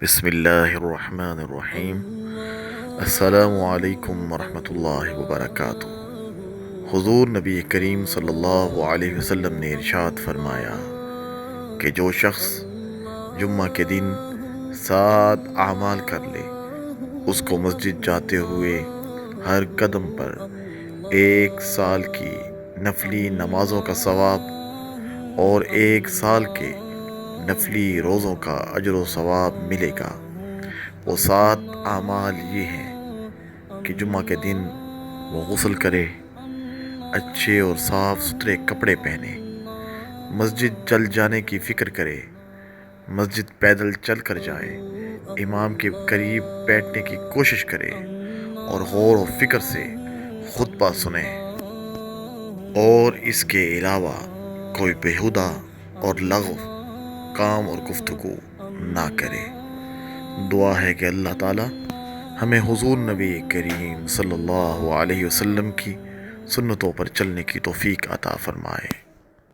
بسم اللہ الرحمن الرحیم۔ السلام علیکم ورحمۃ اللہ وبرکاتہ۔ حضور نبی کریم صلی اللہ علیہ وسلم نے ارشاد فرمایا کہ جو شخص جمعہ کے دن 7 اعمال کر لے، اس کو مسجد جاتے ہوئے ہر قدم پر 1 سال کی نفلی نمازوں کا ثواب اور 1 سال کے نفلی روزوں کا اجر و ثواب ملے گا۔ وہ 7 اعمال یہ ہیں کہ جمعہ کے دن وہ غسل کرے، اچھے اور صاف ستھرے کپڑے پہنے، مسجد چل جانے کی فکر کرے، مسجد پیدل چل کر جائے، امام کے قریب بیٹھنے کی کوشش کرے اور غور و فکر سے خطبہ سنے، اور اس کے علاوہ کوئی بیہودہ اور لغو کام اور گفتگو نہ کرے۔ دعا ہے کہ اللہ تعالی ہمیں حضور نبی کریم صلی اللہ علیہ وسلم کی سنتوں پر چلنے کی توفیق عطا فرمائے۔